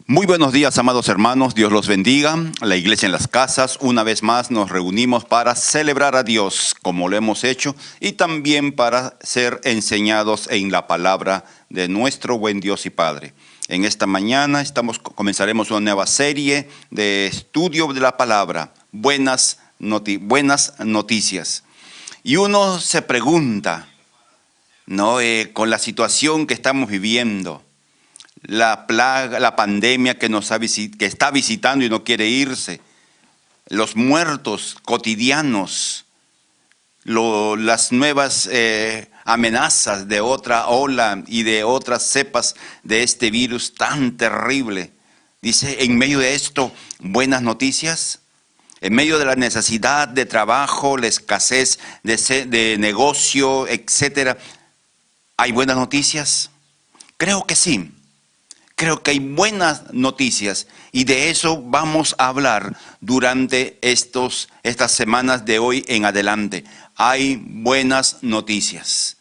Muy buenos días, amados hermanos, Dios los bendiga. La iglesia en las casas, una vez más nos reunimos para celebrar a Dios como lo hemos hecho y también para ser enseñados en la palabra de nuestro buen Dios y Padre. En esta mañana comenzaremos una nueva serie de estudio de la palabra, buenas noticias. Y uno se pregunta, ¿no? Con la situación que estamos viviendo, la plaga, la pandemia que está visitando y no quiere irse, los muertos cotidianos, las nuevas amenazas de otra ola y de otras cepas de este virus tan terrible. Dice, en medio de esto, buenas noticias. En medio de la necesidad de trabajo, la escasez de negocio, etcétera, ¿hay buenas noticias? Creo que sí. Creo que hay buenas noticias y de eso vamos a hablar durante estas semanas de hoy en adelante. Hay buenas noticias.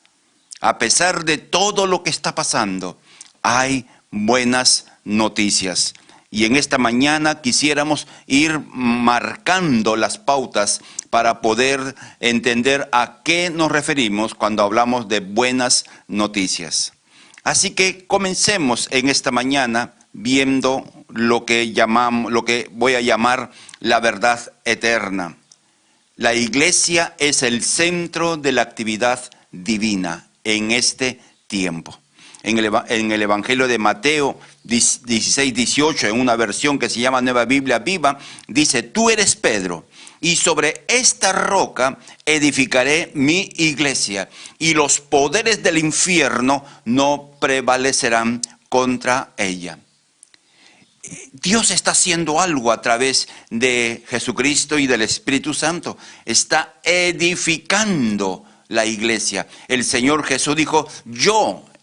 A pesar de todo lo que está pasando, hay buenas noticias. Y en esta mañana quisiéramos ir marcando las pautas para poder entender a qué nos referimos cuando hablamos de buenas noticias. Así que comencemos en esta mañana viendo lo que voy a llamar la verdad eterna. La iglesia es el centro de la actividad divina en este tiempo. En el Evangelio de Mateo 16:18, en una versión que se llama Nueva Biblia Viva, dice, tú eres Pedro, y sobre esta roca edificaré mi iglesia, y los poderes del infierno no prevalecerán contra ella. Dios está haciendo algo a través de Jesucristo y del Espíritu Santo. Está edificando la iglesia. El Señor Jesús dijo,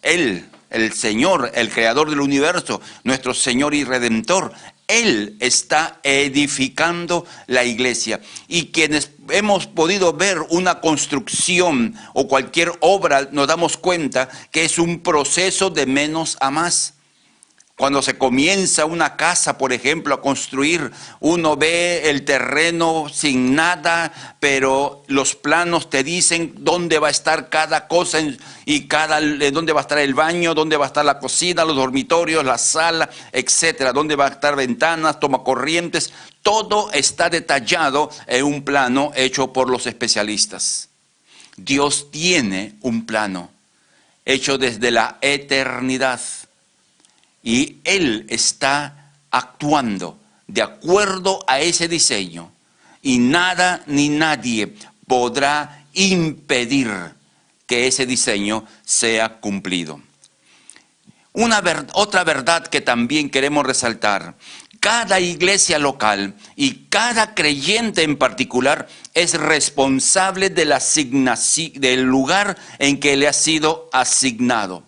Él, el Señor, el Creador del universo, nuestro Señor y Redentor, Él está edificando la iglesia. Y quienes hemos podido ver una construcción o cualquier obra, nos damos cuenta que es un proceso de menos a más. Cuando se comienza una casa, por ejemplo, a construir, uno ve el terreno sin nada, pero los planos te dicen dónde va a estar cada cosa y dónde va a estar el baño, dónde va a estar la cocina, los dormitorios, la sala, etcétera, dónde va a estar ventanas, tomacorrientes. Todo está detallado en un plano hecho por los especialistas. Dios tiene un plano hecho desde la eternidad. Y Él está actuando de acuerdo a ese diseño. Y nada ni nadie podrá impedir que ese diseño sea cumplido. Otra verdad que también queremos resaltar. Cada iglesia local y cada creyente en particular es responsable de del lugar en que le ha sido asignado.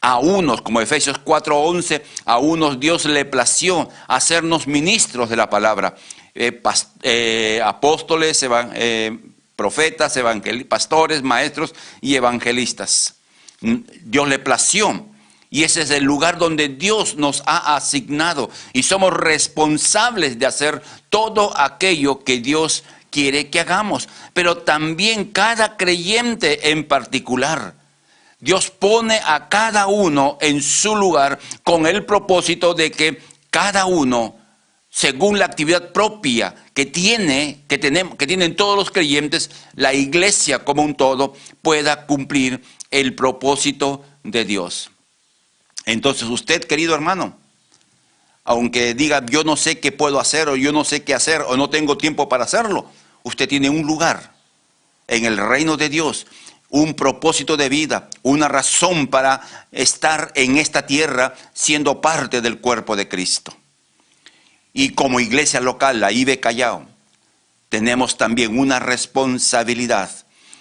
A unos, como Efesios 4:11, a unos Dios le plació hacernos ministros de la palabra, apóstoles, profetas, pastores, maestros y evangelistas. Dios le plació y ese es el lugar donde Dios nos ha asignado y somos responsables de hacer todo aquello que Dios quiere que hagamos. Pero también cada creyente en particular, Dios pone a cada uno en su lugar con el propósito de que cada uno, según la actividad propia que tienen todos los creyentes, la iglesia como un todo pueda cumplir el propósito de Dios. Entonces usted, querido hermano, aunque diga yo no sé qué puedo hacer o yo no sé qué hacer o no tengo tiempo para hacerlo, usted tiene un lugar en el reino de Dios, un propósito de vida, una razón para estar en esta tierra siendo parte del cuerpo de Cristo. Y como iglesia local, la IBE Callao, tenemos también una responsabilidad.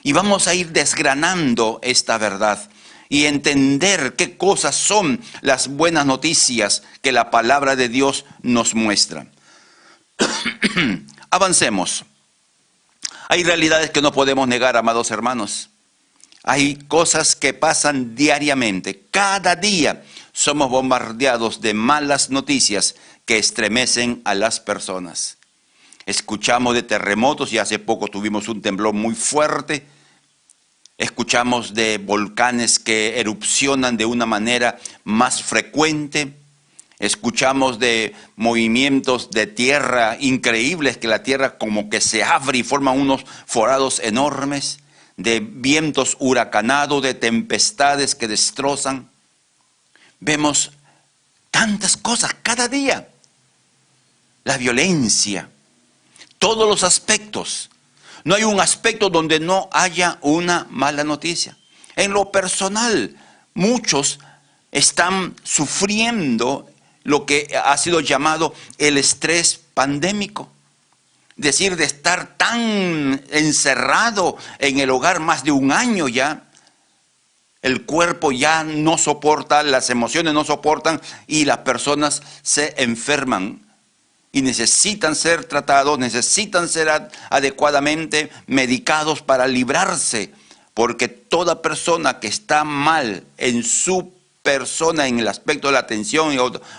Y vamos a ir desgranando esta verdad y entender qué cosas son las buenas noticias que la palabra de Dios nos muestra. Avancemos. Hay realidades que no podemos negar, amados hermanos. Hay cosas que pasan diariamente, cada día somos bombardeados de malas noticias que estremecen a las personas. Escuchamos de terremotos y hace poco tuvimos un temblor muy fuerte. Escuchamos de volcanes que erupcionan de una manera más frecuente. Escuchamos de movimientos de tierra increíbles, que la tierra como que se abre y forma unos forados enormes, de vientos huracanados, de tempestades que destrozan. Vemos tantas cosas cada día. La violencia, todos los aspectos. No hay un aspecto donde no haya una mala noticia. En lo personal, muchos están sufriendo lo que ha sido llamado el estrés pandémico. Es decir, de estar tan encerrado en el hogar más de un año ya, el cuerpo ya no soporta, las emociones no soportan y las personas se enferman y necesitan ser tratados, necesitan ser adecuadamente medicados para librarse, porque toda persona que está mal en su persona, en el aspecto de la tensión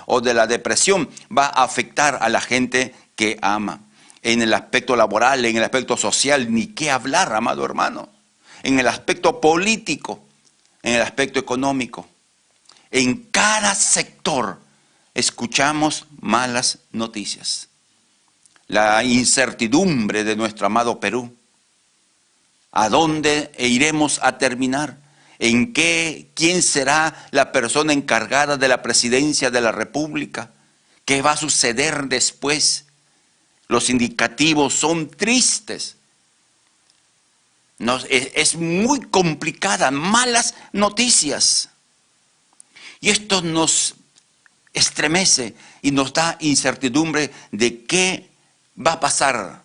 o de la depresión, va a afectar a la gente que ama. En el aspecto laboral, en el aspecto social, ni qué hablar, amado hermano. En el aspecto político, en el aspecto económico. En cada sector escuchamos malas noticias. La incertidumbre de nuestro amado Perú. ¿A dónde iremos a terminar? ¿Quién será la persona encargada de la presidencia de la República? ¿Qué va a suceder después? Los indicativos son tristes. Es muy complicada, malas noticias. Y esto nos estremece y nos da incertidumbre de qué va a pasar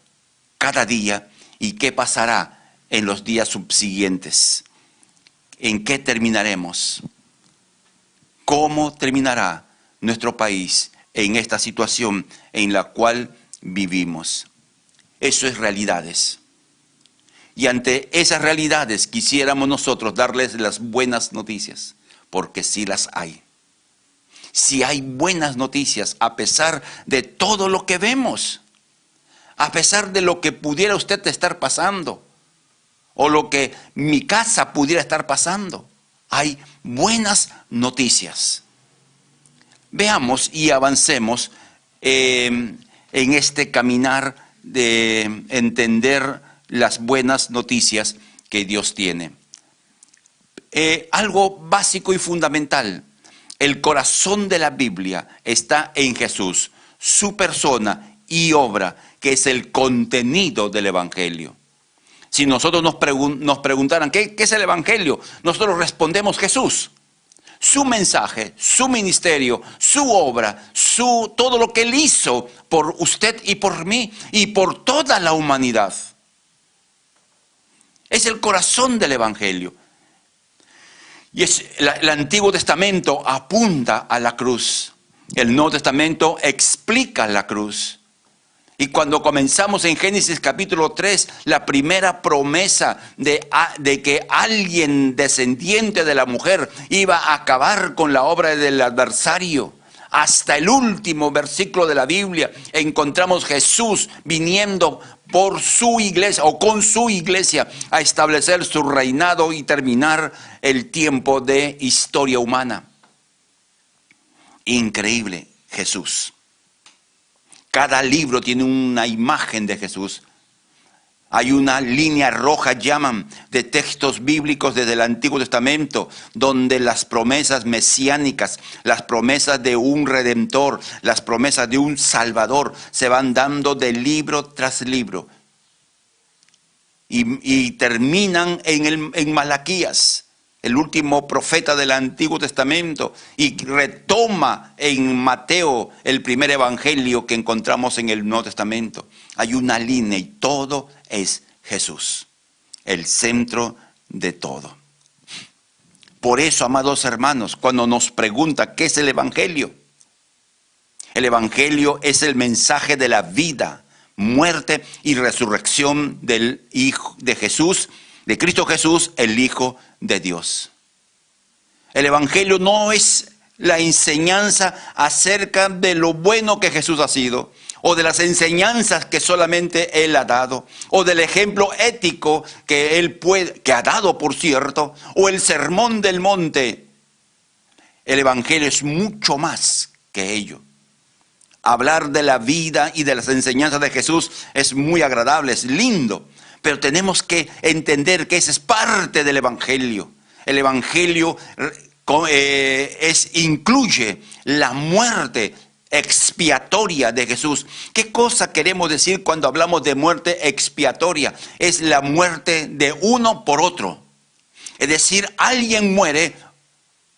cada día y qué pasará en los días subsiguientes. ¿En qué terminaremos? ¿Cómo terminará nuestro país en esta situación en la cual vivimos? Eso es realidades. Y ante esas realidades quisiéramos nosotros darles las buenas noticias, porque sí las hay. Sí hay buenas noticias a pesar de todo lo que vemos, a pesar de lo que pudiera usted estar pasando, o lo que mi casa pudiera estar pasando. Hay buenas noticias. Veamos y avancemos en este caminar de entender las buenas noticias que Dios tiene. Algo básico y fundamental. El corazón de la Biblia está en Jesús, su persona y obra, que es el contenido del Evangelio. Si nosotros nos preguntaran, ¿qué es el Evangelio? Nosotros respondemos Jesús. Su mensaje, su ministerio, su obra, todo lo que Él hizo por usted y por mí y por toda la humanidad. Es el corazón del Evangelio. Y el Antiguo Testamento apunta a la cruz. El Nuevo Testamento explica la cruz. Y cuando comenzamos en Génesis capítulo 3, la primera promesa de que alguien descendiente de la mujer iba a acabar con la obra del adversario, hasta el último versículo de la Biblia encontramos Jesús viniendo por su iglesia o con su iglesia a establecer su reinado y terminar el tiempo de historia humana. Increíble, Jesús. Cada libro tiene una imagen de Jesús. Hay una línea roja, llaman, de textos bíblicos desde el Antiguo Testamento, donde las promesas mesiánicas, las promesas de un Redentor, las promesas de un Salvador, se van dando de libro tras libro. Y terminan en Malaquías, el último profeta del Antiguo Testamento, y retoma en Mateo el primer evangelio que encontramos en el Nuevo Testamento. Hay una línea y todo es Jesús, el centro de todo. Por eso, amados hermanos, cuando nos pregunta ¿qué es el Evangelio? El Evangelio es el mensaje de la vida, muerte y resurrección del Hijo de Jesús, de Cristo Jesús, el Hijo de Dios. El Evangelio no es la enseñanza acerca de lo bueno que Jesús ha sido, o de las enseñanzas que solamente Él ha dado, o del ejemplo ético que ha dado, por cierto, o el sermón del monte. El Evangelio es mucho más que ello. Hablar de la vida y de las enseñanzas de Jesús es muy agradable, es lindo, pero tenemos que entender que esa es parte del Evangelio. El Evangelio incluye la muerte expiatoria de Jesús. ¿Qué cosa queremos decir cuando hablamos de muerte expiatoria? Es la muerte de uno por otro. Es decir, alguien muere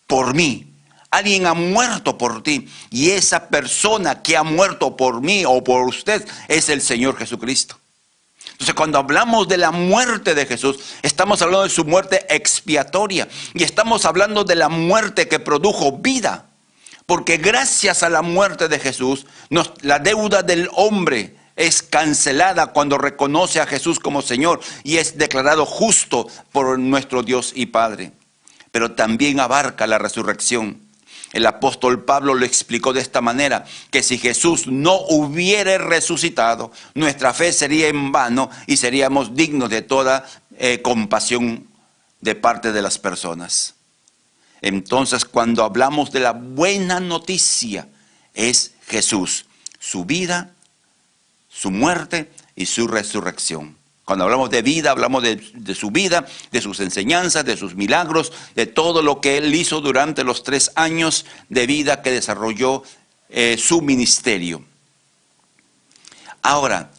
por mí. Alguien ha muerto por ti. Y esa persona que ha muerto por mí o por usted es el Señor Jesucristo. Entonces, cuando hablamos de la muerte de Jesús, estamos hablando de su muerte expiatoria. Y estamos hablando de la muerte que produjo vida. Porque gracias a la muerte de Jesús, la deuda del hombre es cancelada cuando reconoce a Jesús como Señor y es declarado justo por nuestro Dios y Padre. Pero también abarca la resurrección. El apóstol Pablo lo explicó de esta manera, que si Jesús no hubiera resucitado, nuestra fe sería en vano y seríamos dignos de toda compasión de parte de las personas. Entonces, cuando hablamos de la buena noticia, es Jesús, su vida, su muerte y su resurrección. Cuando hablamos de vida, hablamos de su vida, de sus enseñanzas, de sus milagros, de todo lo que Él hizo durante los 3 años de vida que desarrolló su ministerio. Ahora,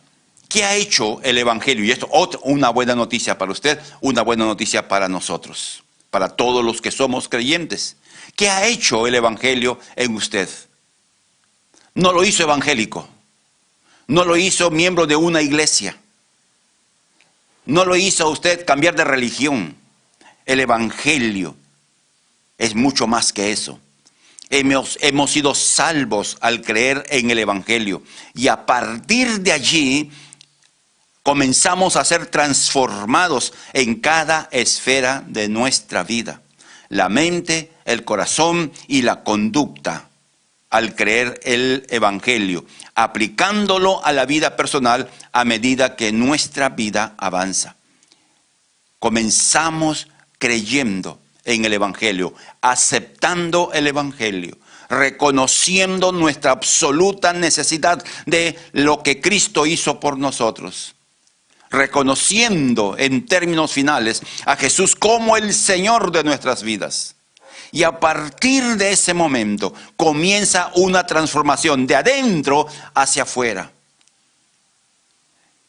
¿qué ha hecho el Evangelio? Y esto es una buena noticia para usted, una buena noticia para nosotros, para todos los que somos creyentes. ¿Qué ha hecho el Evangelio en usted? No lo hizo evangélico, no lo hizo miembro de una iglesia, no lo hizo usted cambiar de religión. El Evangelio es mucho más que eso. Hemos sido salvos al creer en el Evangelio y a partir de allí comenzamos a ser transformados en cada esfera de nuestra vida. La mente, el corazón y la conducta al creer el Evangelio, aplicándolo a la vida personal a medida que nuestra vida avanza. Comenzamos creyendo en el Evangelio, aceptando el Evangelio, reconociendo nuestra absoluta necesidad de lo que Cristo hizo por nosotros. Reconociendo en términos finales a Jesús como el Señor de nuestras vidas. Y a partir de ese momento comienza una transformación de adentro hacia afuera.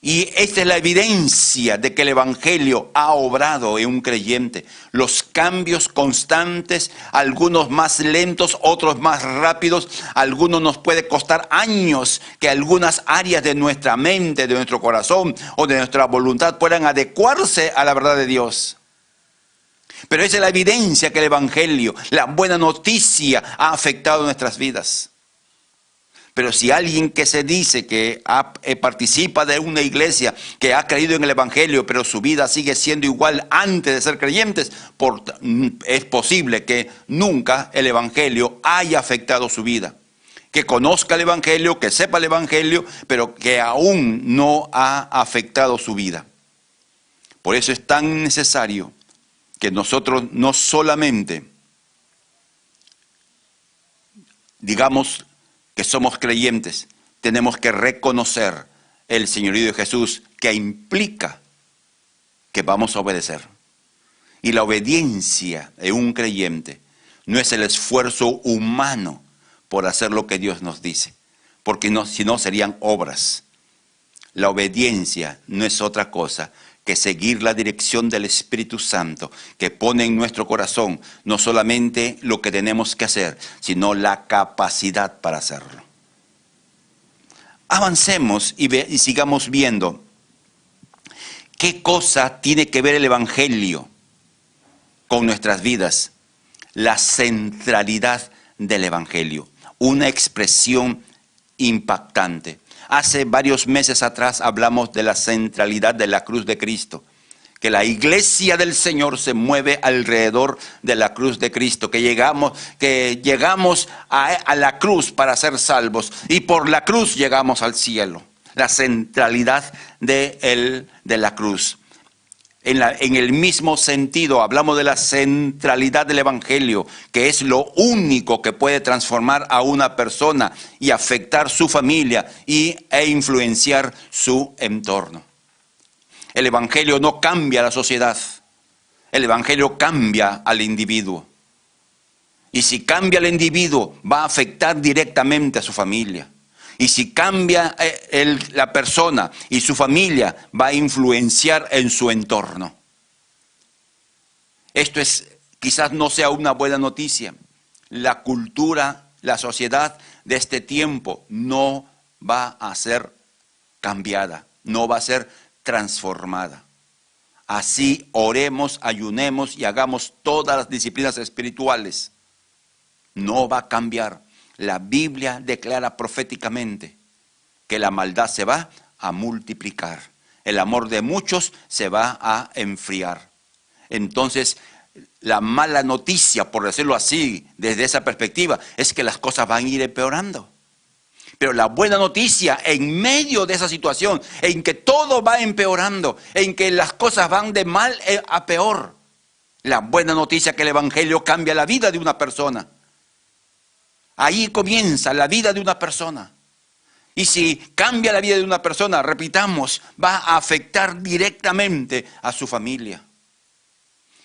Y esta es la evidencia de que el Evangelio ha obrado en un creyente. Los cambios constantes, algunos más lentos, otros más rápidos. Algunos nos puede costar años que algunas áreas de nuestra mente, de nuestro corazón o de nuestra voluntad puedan adecuarse a la verdad de Dios. Pero esa es la evidencia que el Evangelio, la buena noticia, ha afectado nuestras vidas. Pero si alguien que se dice que participa de una iglesia, que ha creído en el Evangelio, pero su vida sigue siendo igual antes de ser creyentes, es posible que nunca el Evangelio haya afectado su vida. Que conozca el Evangelio, que sepa el Evangelio, pero que aún no ha afectado su vida. Por eso es tan necesario que nosotros no solamente digamos que somos creyentes, tenemos que reconocer el señorío de Jesús, que implica que vamos a obedecer. Y la obediencia de un creyente no es el esfuerzo humano por hacer lo que Dios nos dice, porque si no serían obras. La obediencia no es otra cosa que seguir la dirección del Espíritu Santo, que pone en nuestro corazón no solamente lo que tenemos que hacer, sino la capacidad para hacerlo. Avancemos y sigamos viendo qué cosa tiene que ver el Evangelio con nuestras vidas. La centralidad del Evangelio, una expresión impactante. Hace varios meses atrás hablamos de la centralidad de la cruz de Cristo, que la iglesia del Señor se mueve alrededor de la cruz de Cristo, que llegamos a la cruz para ser salvos y por la cruz llegamos al cielo. La centralidad de la cruz. En el mismo sentido, hablamos de la centralidad del Evangelio, que es lo único que puede transformar a una persona y afectar su familia e influenciar su entorno. El Evangelio no cambia a la sociedad, el Evangelio cambia al individuo. Y si cambia al individuo, va a afectar directamente a su familia. Y si cambia la persona y su familia, va a influenciar en su entorno. Esto quizás no sea una buena noticia. La cultura, la sociedad de este tiempo no va a ser cambiada, no va a ser transformada. Así oremos, ayunemos y hagamos todas las disciplinas espirituales. No va a cambiar. La Biblia declara proféticamente que la maldad se va a multiplicar. El amor de muchos se va a enfriar. Entonces, la mala noticia, por decirlo así, desde esa perspectiva, es que las cosas van a ir empeorando. Pero la buena noticia, en medio de esa situación, en que todo va empeorando, en que las cosas van de mal a peor, la buena noticia es que el Evangelio cambia la vida de una persona. Ahí comienza la vida de una persona. Y si cambia la vida de una persona, repitamos, va a afectar directamente a su familia.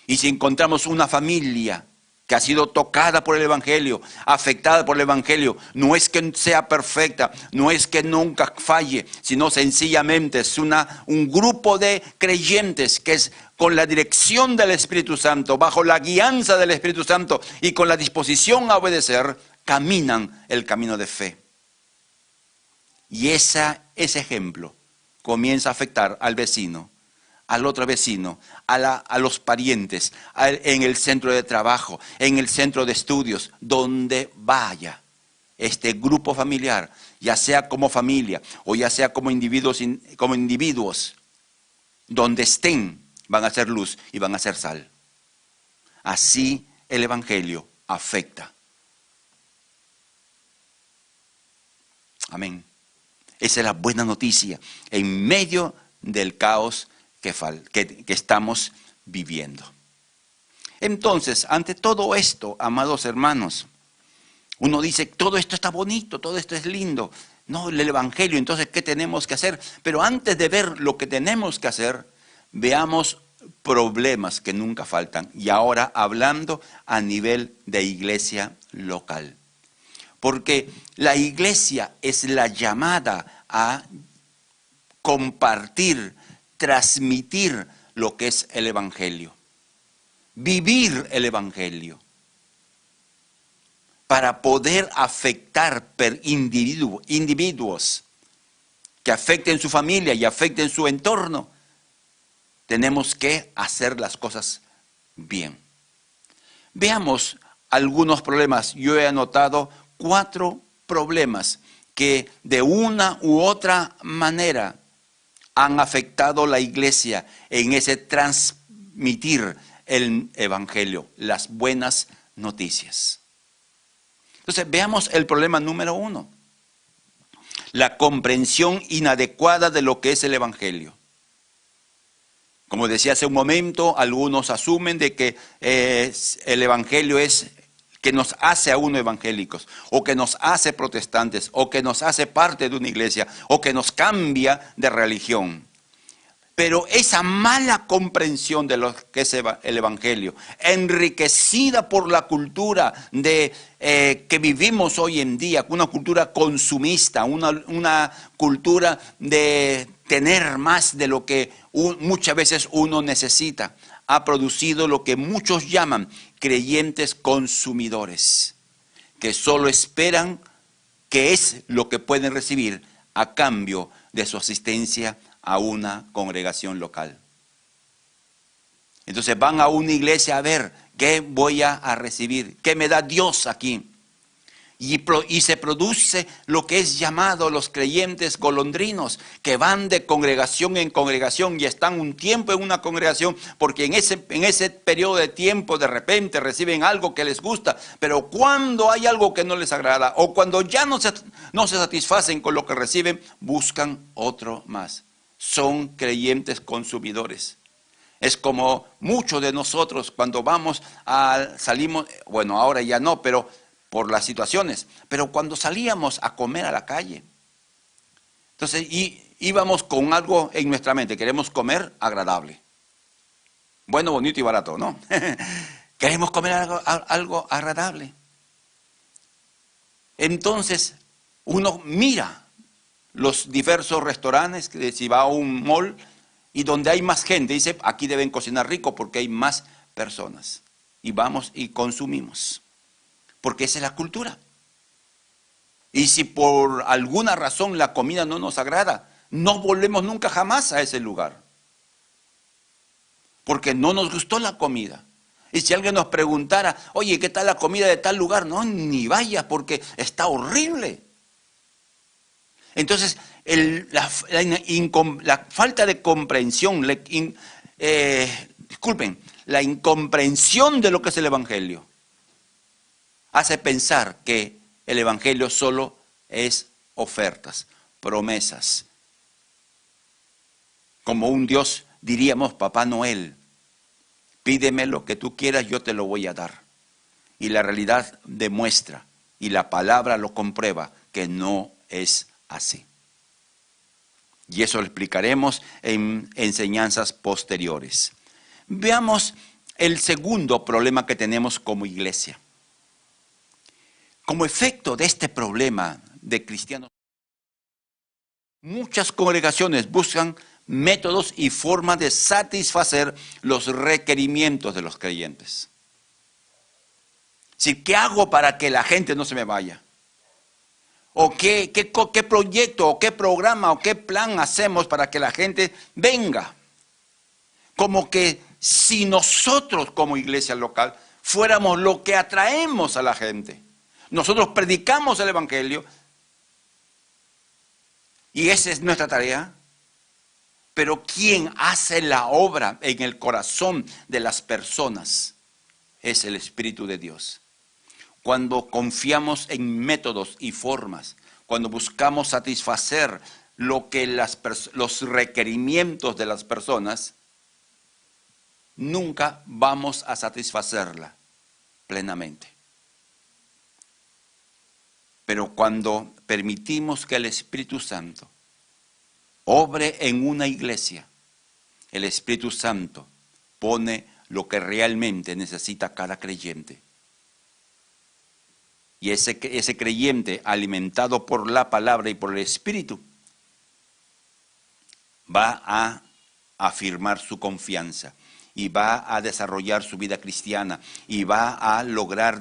Y si encontramos una familia que ha sido tocada por el Evangelio, afectada por el Evangelio, no es que sea perfecta, no es que nunca falle, sino sencillamente es un grupo de creyentes que es con la dirección del Espíritu Santo, bajo la guianza del Espíritu Santo y con la disposición a obedecer, caminan el camino de fe. Y ese ejemplo comienza a afectar al vecino, al otro vecino, a los parientes, en el centro de trabajo, en el centro de estudios, donde vaya este grupo familiar, ya sea como familia o ya sea como individuos, donde estén, van a ser luz y van a ser sal. Así el Evangelio afecta. Amén. Esa es la buena noticia en medio del caos que estamos viviendo. Entonces, ante todo esto, amados hermanos, uno dice, todo esto está bonito, todo esto es lindo. No, el Evangelio, entonces, ¿qué tenemos que hacer? Pero antes de ver lo que tenemos que hacer, veamos problemas que nunca faltan. Y ahora hablando a nivel de iglesia local. Porque la iglesia es la llamada a compartir, transmitir lo que es el Evangelio. Vivir el Evangelio. Para poder afectar individuos que afecten su familia y afecten su entorno, tenemos que hacer las cosas bien. Veamos algunos problemas. Yo he anotado 4 problemas que de una u otra manera han afectado la iglesia en ese transmitir el Evangelio, las buenas noticias. Entonces, veamos el problema número 1. La comprensión inadecuada de lo que es el Evangelio. Como decía hace un momento, algunos asumen de que el Evangelio es que nos hace a uno evangélicos, o que nos hace protestantes, o que nos hace parte de una iglesia, o que nos cambia de religión. Pero esa mala comprensión de lo que es el Evangelio, enriquecida por la cultura que vivimos hoy en día, una cultura consumista, una cultura de tener más de lo que muchas veces uno necesita, ha producido lo que muchos llaman creyentes consumidores, que solo esperan qué es lo que pueden recibir a cambio de su asistencia a una congregación local. Entonces van a una iglesia a ver qué voy a recibir, qué me da Dios aquí, Y se produce lo que es llamado los creyentes golondrinos, que van de congregación en congregación y están un tiempo en una congregación, porque en ese periodo de tiempo de repente reciben algo que les gusta, pero cuando hay algo que no les agrada, o cuando ya no se satisfacen con lo que reciben, buscan otro más. Son creyentes consumidores. Es como muchos de nosotros cuando salimos, bueno, ahora ya no, pero por las situaciones, pero cuando salíamos a comer a la calle, entonces íbamos con algo en nuestra mente, queremos comer agradable, bueno, bonito y barato, ¿no? Queremos comer algo agradable. Entonces, uno mira los diversos restaurantes, que si va a un mall y donde hay más gente, dice, aquí deben cocinar rico porque hay más personas. Y vamos y consumimos. Porque esa es la cultura. Y si por alguna razón la comida no nos agrada, no volvemos nunca jamás a ese lugar. Porque no nos gustó la comida. Y si alguien nos preguntara, oye, ¿qué tal la comida de tal lugar? No, ni vaya porque está horrible. Entonces, la falta de comprensión, la incomprensión de lo que es el Evangelio, hace pensar que el Evangelio solo es ofertas, promesas. Como un Dios, diríamos, Papá Noel, pídeme lo que tú quieras, yo te lo voy a dar. Y la realidad demuestra, y la palabra lo comprueba, que no es así. Y eso lo explicaremos en enseñanzas posteriores. Veamos el segundo problema que tenemos como iglesia. Como efecto de este problema de cristianos, muchas congregaciones buscan métodos y formas de satisfacer los requerimientos de los creyentes. ¿Qué hago para que la gente no se me vaya? ¿O qué proyecto, o qué programa, o qué plan hacemos para que la gente venga? Como que si nosotros como iglesia local fuéramos lo que atraemos a la gente. Nosotros predicamos el Evangelio y esa es nuestra tarea. Pero quien hace la obra en el corazón de las personas es el Espíritu de Dios. Cuando confiamos en métodos y formas, cuando buscamos satisfacer los requerimientos de las personas, nunca vamos a satisfacerla plenamente. Pero cuando permitimos que el Espíritu Santo obre en una iglesia, el Espíritu Santo pone lo que realmente necesita cada creyente. Y ese creyente, alimentado por la palabra y por el Espíritu, va a afirmar su confianza y va a desarrollar su vida cristiana y va a lograr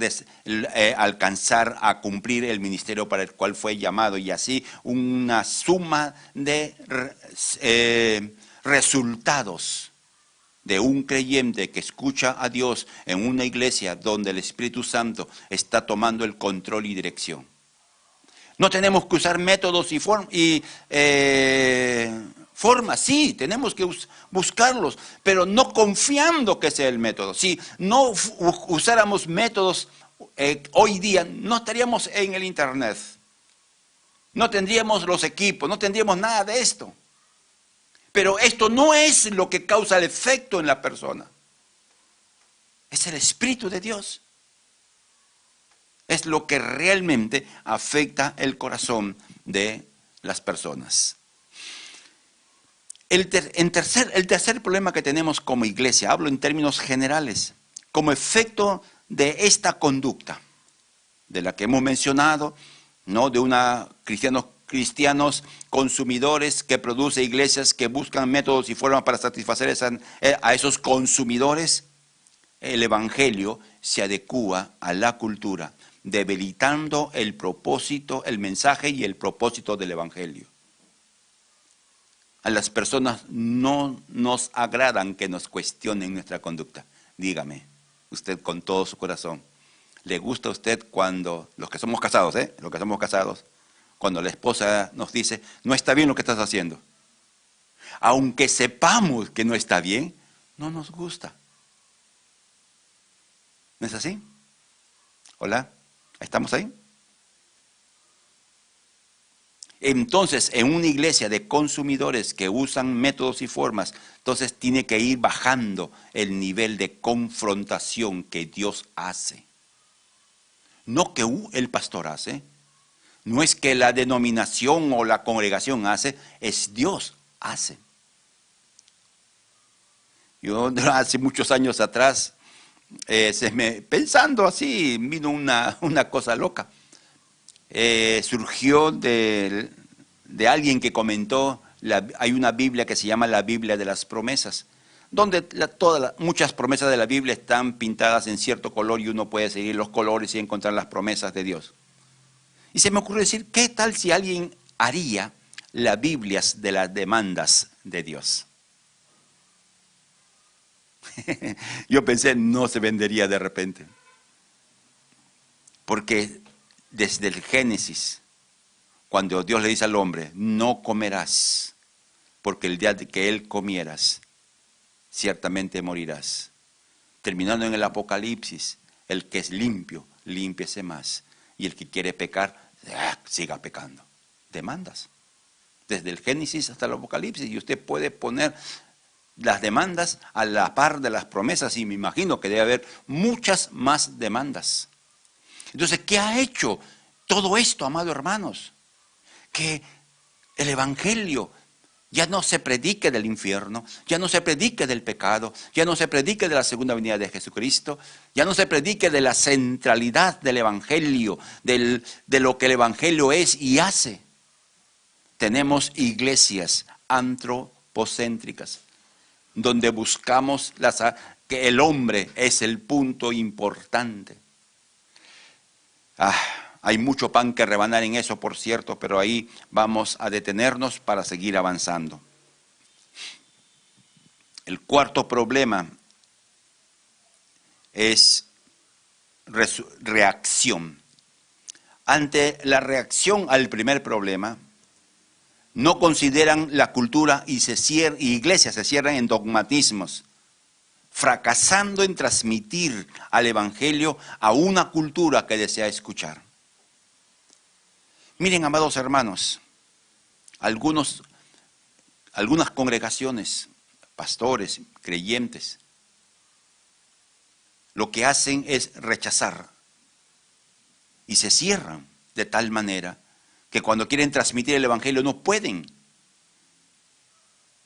alcanzar a cumplir el ministerio para el cual fue llamado, y así una suma de resultados de un creyente que escucha a Dios en una iglesia donde el Espíritu Santo está tomando el control y dirección. No tenemos que usar métodos y formas, sí, tenemos que buscarlos, pero no confiando que sea el método. Si no usáramos métodos hoy día, no estaríamos en el internet, no tendríamos los equipos, no tendríamos nada de esto. Pero esto no es lo que causa el efecto en la persona, es el Espíritu de Dios. Es lo que realmente afecta el corazón de las personas. El tercer problema que tenemos como iglesia, hablo en términos generales, como efecto de esta conducta, de la que hemos mencionado, ¿no? De cristianos consumidores que produce iglesias que buscan métodos y formas para satisfacer a esos consumidores, el Evangelio se adecúa a la cultura, debilitando el propósito, el mensaje y el propósito del Evangelio. A las personas no nos agradan que nos cuestionen nuestra conducta. Dígame, usted con todo su corazón. ¿Le gusta a usted cuando, los que somos casados, los que somos casados, cuando la esposa nos dice, no está bien lo que estás haciendo? Aunque sepamos que no está bien, no nos gusta. ¿No es así? ¿Hola? ¿Estamos ahí? Entonces, en una iglesia de consumidores que usan métodos y formas, entonces tiene que ir bajando el nivel de confrontación que Dios hace. No que el pastor hace, no es que la denominación o la congregación hace, es Dios hace. Yo hace muchos años atrás, pensando así, vino una cosa loca. Surgió de alguien que comentó, hay una Biblia que se llama la Biblia de las promesas, donde muchas promesas de la Biblia están pintadas en cierto color y uno puede seguir los colores y encontrar las promesas de Dios. Y se me ocurrió decir, ¿qué tal si alguien haría las Biblias de las demandas de Dios? Yo pensé, no se vendería de repente. Porque desde el Génesis, cuando Dios le dice al hombre, no comerás, porque el día de que él comieras, ciertamente morirás. Terminando en el Apocalipsis, el que es limpio, límpiese más. Y el que quiere pecar, siga pecando. Demandas. Desde el Génesis hasta el Apocalipsis, y usted puede poner las demandas a la par de las promesas, y me imagino que debe haber muchas más demandas. Entonces, ¿qué ha hecho todo esto, amados hermanos? Que el Evangelio ya no se predique del infierno, ya no se predique del pecado, ya no se predique de la segunda venida de Jesucristo, ya no se predique de la centralidad del Evangelio, de lo que el Evangelio es y hace. Tenemos iglesias antropocéntricas, donde buscamos que el hombre es el punto importante. Hay mucho pan que rebanar en eso, por cierto, pero ahí vamos a detenernos para seguir avanzando. El cuarto problema es reacción. Ante la reacción al primer problema, no consideran la cultura y iglesias se cierran en dogmatismos, fracasando en transmitir al Evangelio a una cultura que desea escuchar. Miren, amados hermanos, algunas congregaciones, pastores, creyentes, lo que hacen es rechazar y se cierran de tal manera que cuando quieren transmitir el Evangelio no pueden.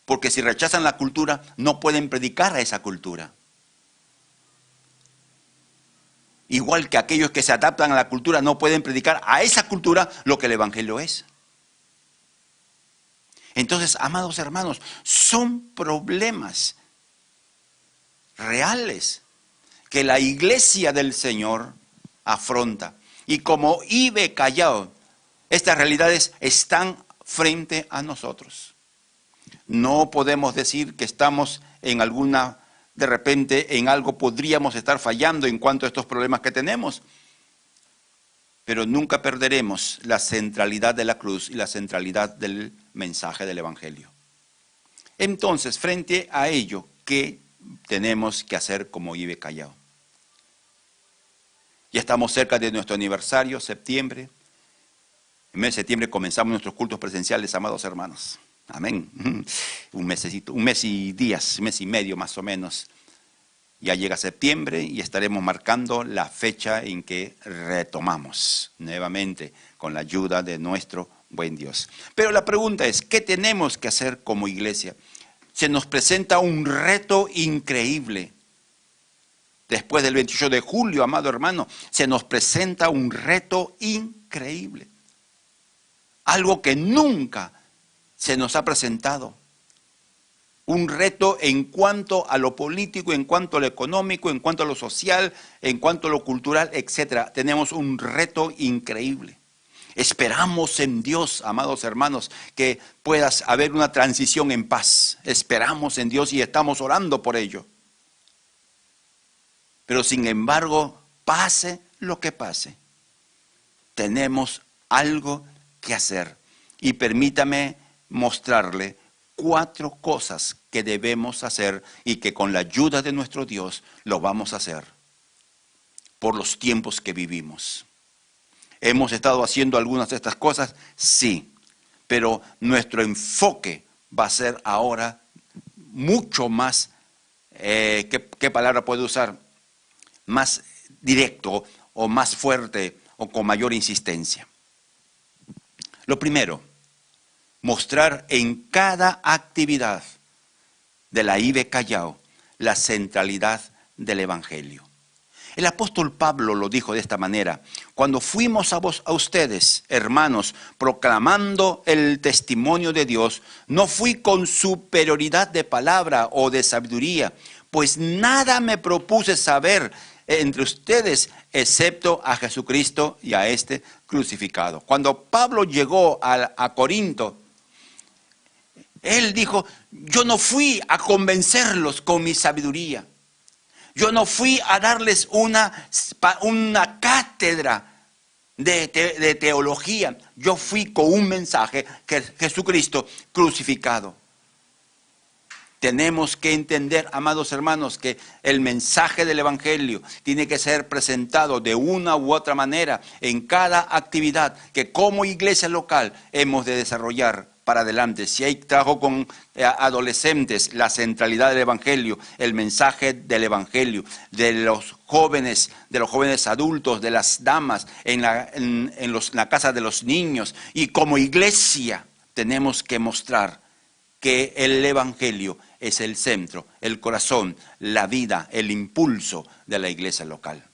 Porque si rechazan la cultura, no pueden predicar a esa cultura. Igual que aquellos que se adaptan a la cultura no pueden predicar a esa cultura lo que el Evangelio es. Entonces, amados hermanos, son problemas reales que la iglesia del Señor afronta. Y como Ibe Callao, estas realidades están frente a nosotros. No podemos decir que estamos de repente en algo podríamos estar fallando en cuanto a estos problemas que tenemos, pero nunca perderemos la centralidad de la cruz y la centralidad del mensaje del Evangelio. Entonces, frente a ello, ¿qué tenemos que hacer como Ibe Callao? Ya estamos cerca de nuestro aniversario, septiembre. En el mes de septiembre comenzamos nuestros cultos presenciales, amados hermanos. Amén. Un mes y medio más o menos. Ya llega septiembre y estaremos marcando la fecha en que retomamos nuevamente con la ayuda de nuestro buen Dios. Pero la pregunta es, ¿qué tenemos que hacer como iglesia? Se nos presenta un reto increíble. Después del 28 de julio, amado hermano, se nos presenta un reto increíble. Algo que nunca se nos ha presentado. Un reto en cuanto a lo político, en cuanto a lo económico, en cuanto a lo social, en cuanto a lo cultural, etc. Tenemos un reto increíble. Esperamos en Dios, amados hermanos, que pueda haber una transición en paz. Esperamos en Dios y estamos orando por ello. Pero sin embargo, pase lo que pase, tenemos algo que hacer. Y permítame mostrarle 4 cosas que debemos hacer y que con la ayuda de nuestro Dios lo vamos a hacer por los tiempos que vivimos. ¿Hemos estado haciendo algunas de estas cosas? Sí, pero nuestro enfoque va a ser ahora mucho más, ¿qué palabra puedo usar? Más directo o más fuerte o con mayor insistencia. Lo primero, mostrar en cada actividad de la IBE Callao la centralidad del Evangelio. El apóstol Pablo lo dijo de esta manera: cuando fuimos a ustedes, hermanos, proclamando el testimonio de Dios, no fui con superioridad de palabra o de sabiduría, pues nada me propuse saber entre ustedes excepto a Jesucristo y a este crucificado. Cuando Pablo llegó a Corinto, él dijo: yo no fui a convencerlos con mi sabiduría. Yo no fui a darles una cátedra de teología. Yo fui con un mensaje, que es Jesucristo crucificado. Tenemos que entender, amados hermanos, que el mensaje del Evangelio tiene que ser presentado de una u otra manera en cada actividad que como iglesia local hemos de desarrollar para adelante. Si hay trabajo con adolescentes, la centralidad del Evangelio, el mensaje del Evangelio, de los jóvenes adultos, de las damas, en la casa de los niños. Y como iglesia tenemos que mostrar que el Evangelio es el centro, el corazón, la vida, el impulso de la iglesia local.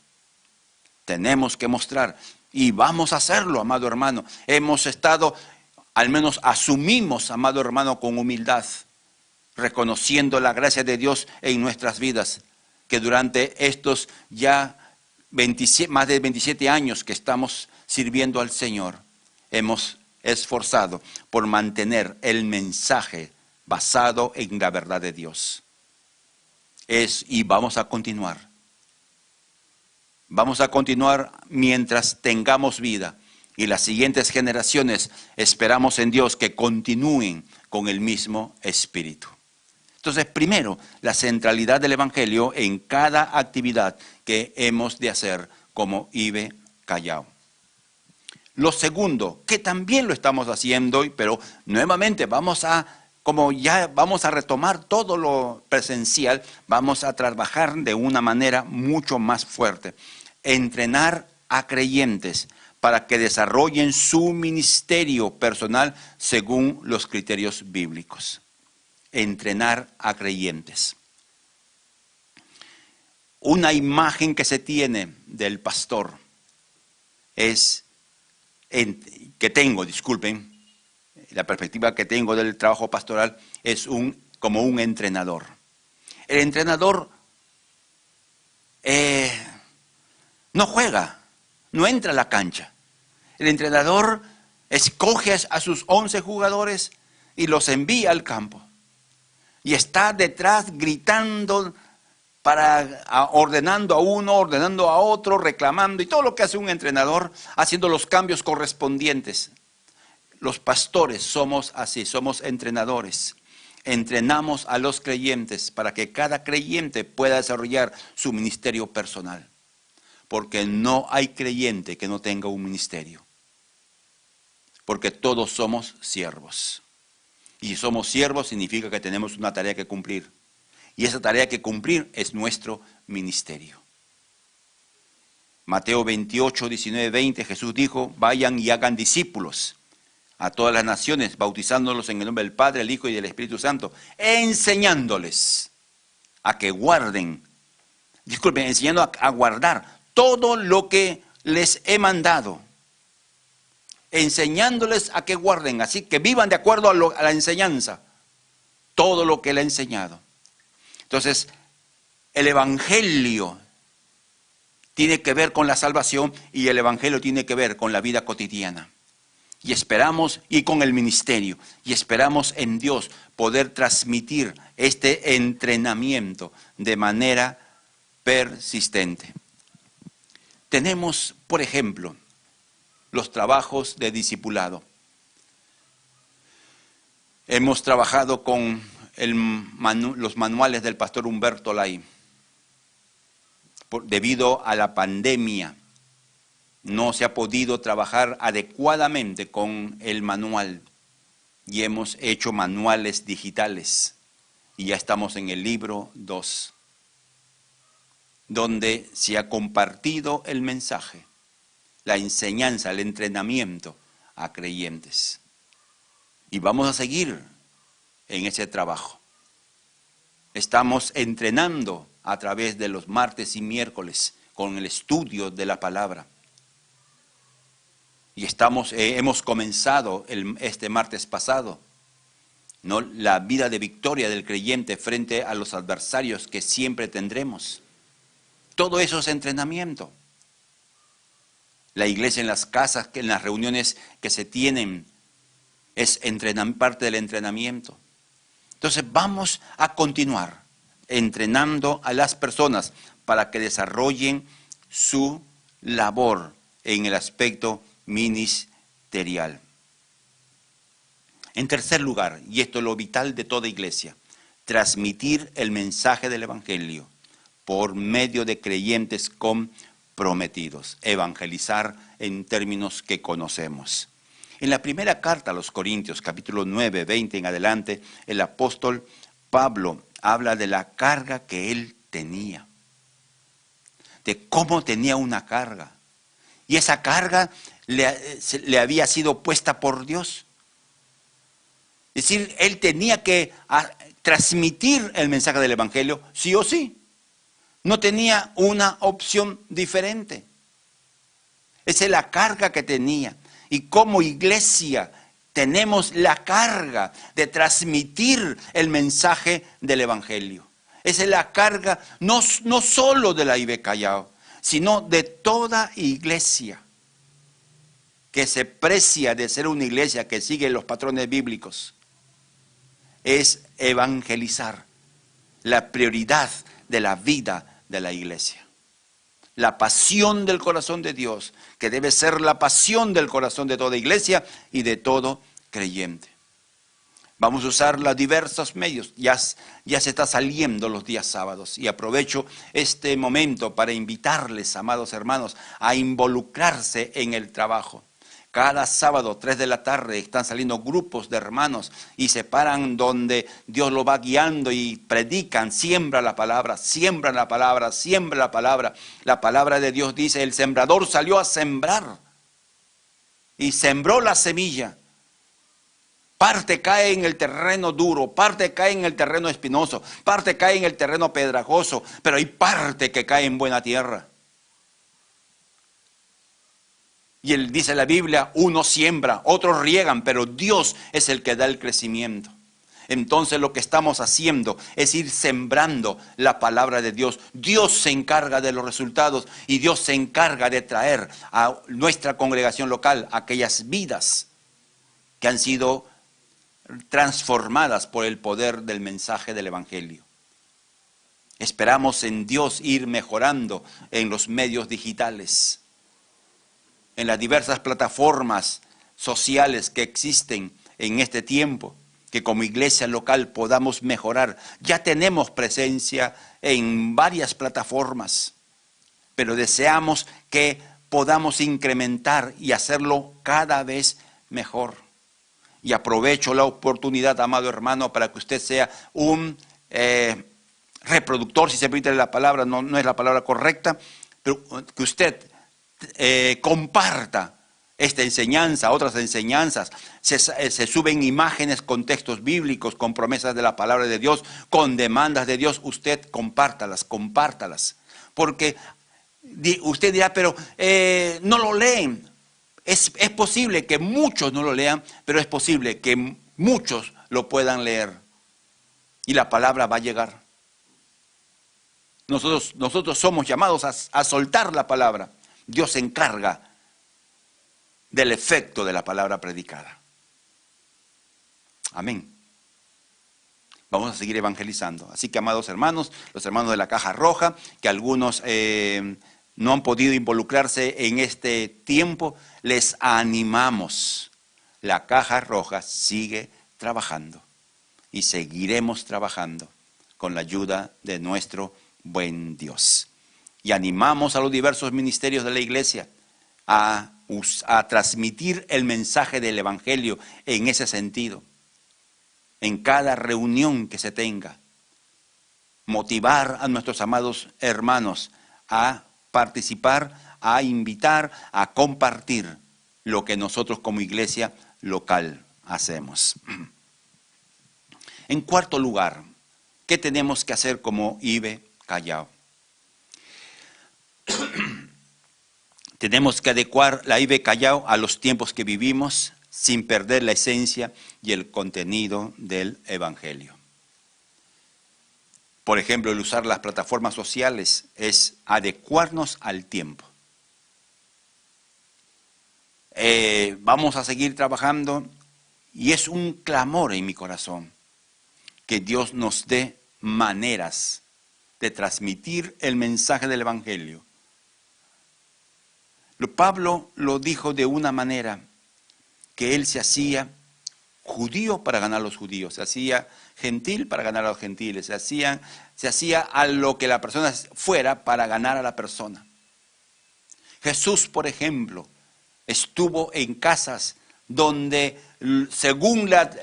Tenemos que mostrar, y vamos a hacerlo, amado hermano. Hemos estado, al menos asumimos, amado hermano, con humildad, reconociendo la gracia de Dios en nuestras vidas, que durante estos ya más de 27 años que estamos sirviendo al Señor, hemos esforzado por mantener el mensaje basado en la verdad de Dios. Y vamos a continuar. Vamos a continuar mientras tengamos vida. Y las siguientes generaciones esperamos en Dios que continúen con el mismo espíritu. Entonces, primero, la centralidad del Evangelio en cada actividad que hemos de hacer como IBE Callao. Lo segundo, que también lo estamos haciendo, pero nuevamente como ya vamos a retomar todo lo presencial, vamos a trabajar de una manera mucho más fuerte. Entrenar a creyentes para que desarrollen su ministerio personal según los criterios bíblicos. Entrenar a creyentes. Una imagen que se tiene del pastor la perspectiva que tengo del trabajo pastoral es como un entrenador. El entrenador no juega, no entra a la cancha. El entrenador escoge a sus 11 jugadores y los envía al campo. Y está detrás gritando, ordenando a uno, ordenando a otro, reclamando, y todo lo que hace un entrenador, haciendo los cambios correspondientes. Los pastores somos así, somos entrenadores. Entrenamos a los creyentes para que cada creyente pueda desarrollar su ministerio personal. Porque no hay creyente que no tenga un ministerio. Porque todos somos siervos. Y si somos siervos significa que tenemos una tarea que cumplir. Y esa tarea que cumplir es nuestro ministerio. Mateo 28, 19, 20, Jesús dijo: vayan y hagan discípulos a todas las naciones, bautizándolos en el nombre del Padre, el Hijo y del Espíritu Santo, enseñándoles a que guarden, enseñando a guardar todo lo que les he mandado, enseñándoles a que guarden, así que vivan de acuerdo a la enseñanza, todo lo que le he enseñado. Entonces, el Evangelio tiene que ver con la salvación y el Evangelio tiene que ver con la vida cotidiana. Y esperamos, y con el ministerio, y esperamos en Dios poder transmitir este entrenamiento de manera persistente. Tenemos, por ejemplo, los trabajos de discipulado. Hemos trabajado con los manuales del pastor Humberto Lai. Debido a la pandemia, no se ha podido trabajar adecuadamente con el manual y hemos hecho manuales digitales y ya estamos en el libro 2, donde se ha compartido el mensaje, la enseñanza, el entrenamiento a creyentes. Y vamos a seguir en ese trabajo. Estamos entrenando a través de los martes y miércoles con el estudio de la palabra. Y hemos comenzado este martes pasado, ¿no?, la vida de victoria del creyente frente a los adversarios que siempre tendremos. Todo eso es entrenamiento. La iglesia en las casas, en las reuniones que se tienen, es parte del entrenamiento. Entonces vamos a continuar entrenando a las personas para que desarrollen su labor en el aspecto ministerial. En tercer lugar, y esto es lo vital de toda iglesia, transmitir el mensaje del evangelio por medio de creyentes comprometidos. Evangelizar en términos que conocemos. En la primera carta a los Corintios, capítulo 9, 20 en adelante, el apóstol Pablo habla de la carga que él tenía, de cómo tenía una carga. Y esa carga le había sido puesta por Dios. Es decir, él tenía que transmitir el mensaje del evangelio sí o sí. No tenía una opción diferente. Esa es la carga que tenía. Y como iglesia tenemos la carga de transmitir el mensaje del evangelio. Esa es la carga no solo de la IB Callao, sino de toda iglesia que se precia de ser una iglesia que sigue los patrones bíblicos. Es evangelizar, la prioridad de la vida de la iglesia. La pasión del corazón de Dios, que debe ser la pasión del corazón de toda iglesia y de todo creyente. Vamos a usar los diversos medios, ya se está saliendo los días sábados y aprovecho este momento para invitarles, amados hermanos, a involucrarse en el trabajo. Cada sábado, 3 de la tarde, están saliendo grupos de hermanos y se paran donde Dios lo va guiando y predican, siembra la palabra, siembra la palabra, siembra la palabra. La palabra de Dios dice, el sembrador salió a sembrar y sembró la semilla. Parte cae en el terreno duro, parte cae en el terreno espinoso, parte cae en el terreno pedrajoso, pero hay parte que cae en buena tierra. Y él dice la Biblia, unos siembra, otros riegan, pero Dios es el que da el crecimiento. Entonces lo que estamos haciendo es ir sembrando la palabra de Dios. Dios se encarga de los resultados y Dios se encarga de traer a nuestra congregación local aquellas vidas que han sido transformadas por el poder del mensaje del evangelio. Esperamos en Dios ir mejorando en los medios digitales, en las diversas plataformas sociales que existen en este tiempo, que como iglesia local podamos mejorar. Ya tenemos presencia en varias plataformas, pero deseamos que podamos incrementar y hacerlo cada vez mejor. Y aprovecho la oportunidad, amado hermano, para que usted sea un reproductor, si se permite la palabra, no es la palabra correcta, pero que usted comparta esta enseñanza, otras enseñanzas. Se suben imágenes con textos bíblicos, con promesas de la palabra de Dios, con demandas de Dios. Usted compártalas, porque usted dirá, pero no lo leen. Es posible que muchos no lo lean, pero es posible que muchos lo puedan leer y la palabra va a llegar. Nosotros somos llamados a soltar la palabra. Dios se encarga del efecto de la palabra predicada. Amén. Vamos a seguir evangelizando. Así que, amados hermanos, los hermanos de la Caja Roja, que algunos no han podido involucrarse en este tiempo, les animamos. La Caja Roja sigue trabajando y seguiremos trabajando con la ayuda de nuestro buen Dios. Y animamos a los diversos ministerios de la iglesia a transmitir el mensaje del Evangelio en ese sentido. En cada reunión que se tenga, motivar a nuestros amados hermanos a participar, a invitar, a compartir lo que nosotros como iglesia local hacemos. En cuarto lugar, ¿qué tenemos que hacer como IBE Callao? Tenemos que adecuar la IBE Callao a los tiempos que vivimos sin perder la esencia y el contenido del Evangelio. Por ejemplo, el usar las plataformas sociales es adecuarnos al tiempo. Vamos a seguir trabajando y es un clamor en mi corazón que Dios nos dé maneras de transmitir el mensaje del Evangelio. Pablo lo dijo de una manera, que él se hacía judío para ganar a los judíos, se hacía gentil para ganar a los gentiles, se hacía a lo que la persona fuera para ganar a la persona. Jesús, por ejemplo, estuvo en casas donde, según las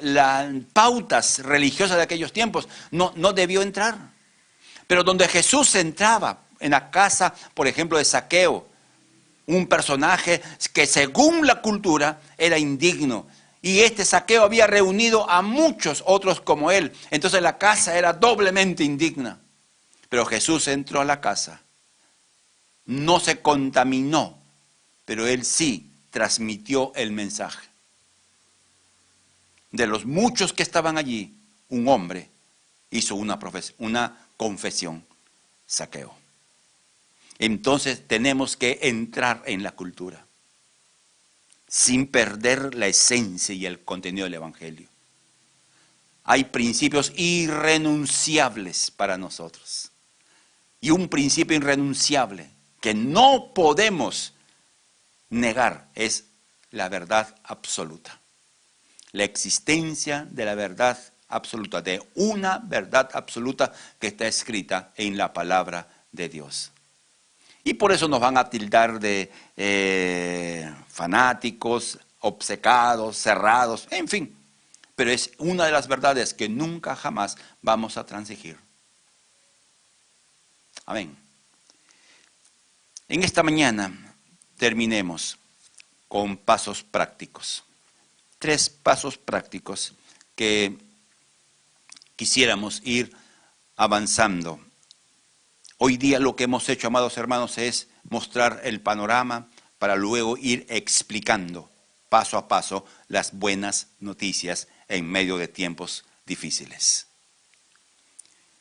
pautas religiosas de aquellos tiempos, no debió entrar. Pero donde Jesús entraba, en la casa, por ejemplo, de Zaqueo, un personaje que según la cultura era indigno. Y este Zaqueo había reunido a muchos otros como él. Entonces la casa era doblemente indigna. Pero Jesús entró a la casa. No se contaminó, pero él sí transmitió el mensaje. De los muchos que estaban allí, un hombre hizo una confesión, Zaqueo. Entonces tenemos que entrar en la cultura, sin perder la esencia y el contenido del Evangelio. Hay principios irrenunciables para nosotros. Y un principio irrenunciable que no podemos negar es la verdad absoluta. La existencia de la verdad absoluta, de una verdad absoluta que está escrita en la palabra de Dios. Y por eso nos van a tildar de fanáticos, obcecados, cerrados, en fin. Pero es una de las verdades que nunca jamás vamos a transigir. Amén. En esta mañana terminemos con pasos prácticos. 3 pasos prácticos que quisiéramos ir avanzando. Hoy día lo que hemos hecho, amados hermanos, es mostrar el panorama para luego ir explicando paso a paso las buenas noticias en medio de tiempos difíciles.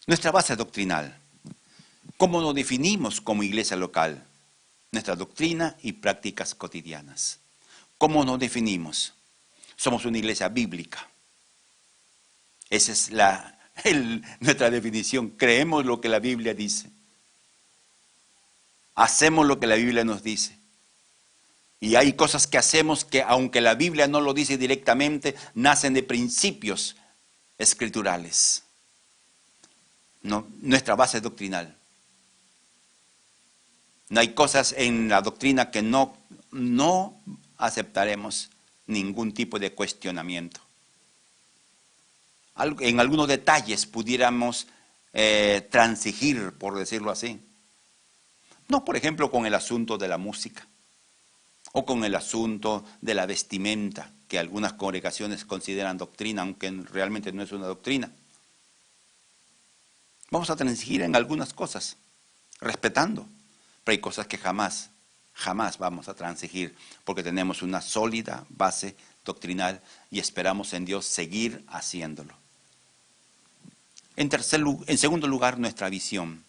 Nuestra base doctrinal. ¿Cómo nos definimos como iglesia local? Nuestra doctrina y prácticas cotidianas. ¿Cómo nos definimos? Somos una iglesia bíblica. Esa es nuestra definición. Creemos lo que la Biblia dice. Hacemos lo que la Biblia nos dice. Y hay cosas que hacemos que, aunque la Biblia no lo dice directamente, nacen de principios escriturales. No, nuestra base doctrinal. No hay cosas en la doctrina que no aceptaremos ningún tipo de cuestionamiento. En algunos detalles pudiéramos transigir, por decirlo así. No, por ejemplo, con el asunto de la música o con el asunto de la vestimenta, que algunas congregaciones consideran doctrina, aunque realmente no es una doctrina. Vamos a transigir en algunas cosas, respetando, pero hay cosas que jamás vamos a transigir, porque tenemos una sólida base doctrinal y esperamos en Dios seguir haciéndolo. En segundo lugar, nuestra visión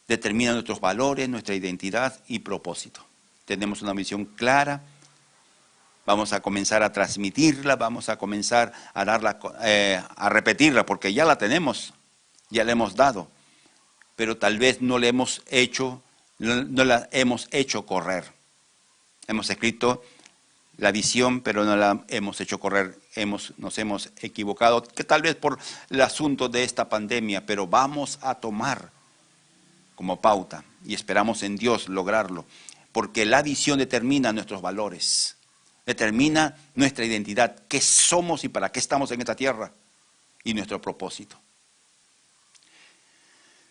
determina nuestros valores, nuestra identidad y propósito. Tenemos una visión clara, vamos a comenzar a transmitirla, vamos a comenzar a repetirla, porque ya la tenemos, ya la hemos dado, pero tal vez no le hemos hecho no la hemos hecho correr. Hemos escrito la visión, pero no la hemos hecho correr. Nos hemos equivocado, que tal vez por el asunto de esta pandemia, pero vamos a tomar como pauta y esperamos en Dios lograrlo, porque la visión determina nuestros valores, determina nuestra identidad, qué somos y para qué estamos en esta tierra y nuestro propósito.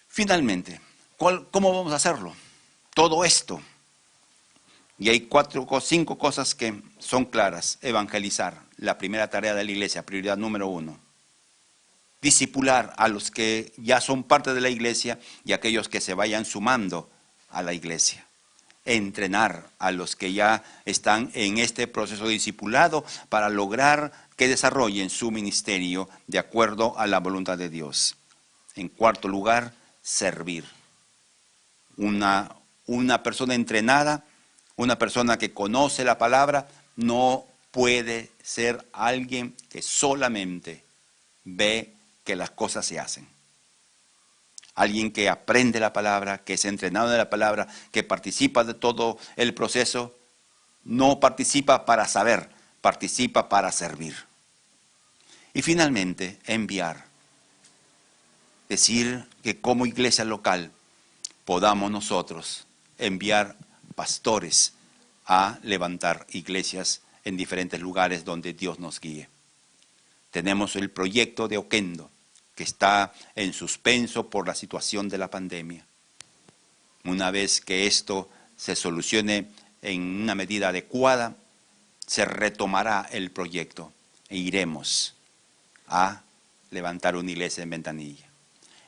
Finalmente, ¿cómo vamos a hacerlo? Todo esto. Y hay 5 cosas que son claras. Evangelizar, la primera tarea de la iglesia, prioridad número 1. Discipular a los que ya son parte de la iglesia y a aquellos que se vayan sumando a la iglesia. Entrenar a los que ya están en este proceso de discipulado para lograr que desarrollen su ministerio de acuerdo a la voluntad de Dios. En cuarto lugar, servir. Una persona entrenada, una persona que conoce la palabra, no puede ser alguien que solamente ve que las cosas se hacen. Alguien que aprende la palabra, que es entrenado en la palabra, que participa de todo el proceso, no participa para saber, participa para servir. Y finalmente, enviar. Decir que como iglesia local podamos nosotros enviar pastores a levantar iglesias en diferentes lugares donde Dios nos guíe. Tenemos el proyecto de Oquendo, que está en suspenso por la situación de la pandemia. Una vez que esto se solucione en una medida adecuada, se retomará el proyecto e iremos a levantar una iglesia en Ventanilla.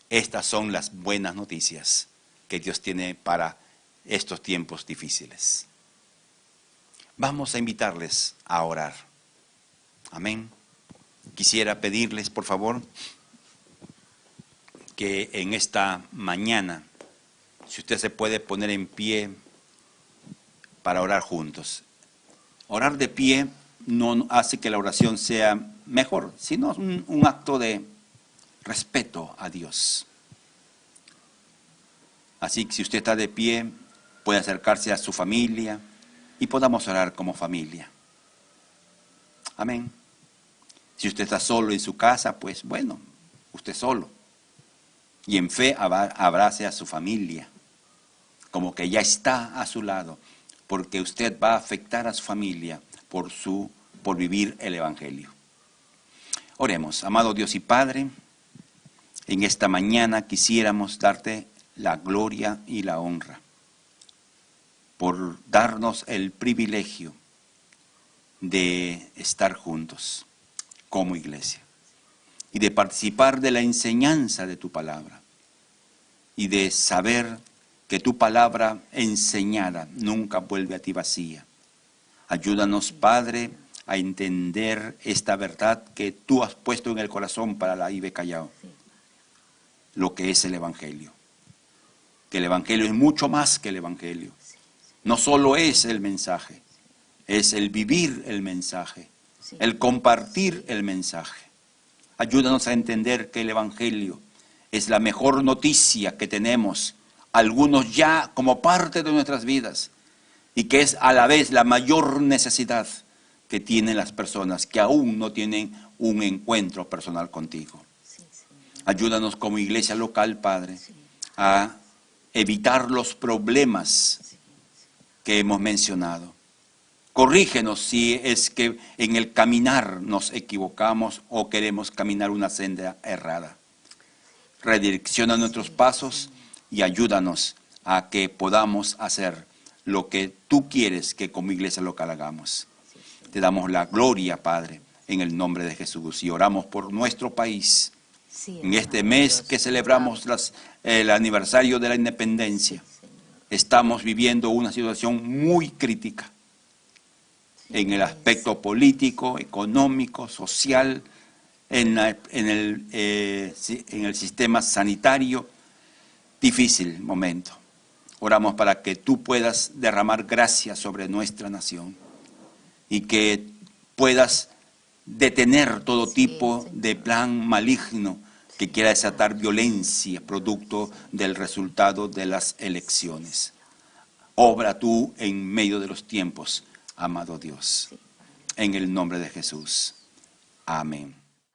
Estas son las buenas noticias que Dios tiene para estos tiempos difíciles. Vamos a invitarles a orar. Amén. Quisiera pedirles, por favor, que en esta mañana, si usted se puede poner en pie para orar juntos. Orar de pie no hace que la oración sea mejor, sino un acto de respeto a Dios. Así que si usted está de pie, puede acercarse a su familia y podamos orar como familia. Amén. Si usted está solo en su casa, pues bueno, usted solo. Y en fe abrace a su familia, como que ya está a su lado, porque usted va a afectar a su familia por vivir el Evangelio. Oremos. Amado Dios y Padre, en esta mañana quisiéramos darte la gloria y la honra por darnos el privilegio de estar juntos como iglesia y de participar de la enseñanza de tu palabra y de saber que tu palabra enseñada nunca vuelve a ti vacía. Ayúdanos, Padre, a entender esta verdad que tú has puesto en el corazón para la IBE Callao, lo que es el Evangelio. Que el Evangelio es mucho más que el Evangelio. No solo es el mensaje, es el vivir el mensaje, el compartir el mensaje. Ayúdanos a entender que el Evangelio es la mejor noticia que tenemos, algunos ya como parte de nuestras vidas, y que es a la vez la mayor necesidad que tienen las personas que aún no tienen un encuentro personal contigo. Ayúdanos como iglesia local, Padre, a evitar los problemas que hemos mencionado. Corrígenos si es que en el caminar nos equivocamos o queremos caminar una senda errada. Redirecciona nuestros pasos y ayúdanos a que podamos hacer lo que tú quieres que como iglesia local hagamos. Te damos la gloria, Padre, en el nombre de Jesús, y oramos por nuestro país. En este mes que celebramos el aniversario de la independencia, estamos viviendo una situación muy crítica en el aspecto político, económico, social, en el sistema sanitario. Difícil momento. Oramos para que tú puedas derramar gracia sobre nuestra nación y que puedas detener todo tipo de plan maligno que quiera desatar violencia producto del resultado de las elecciones. Obra tú en medio de los tiempos, amado Dios. Sí. En el nombre de Jesús. Amén.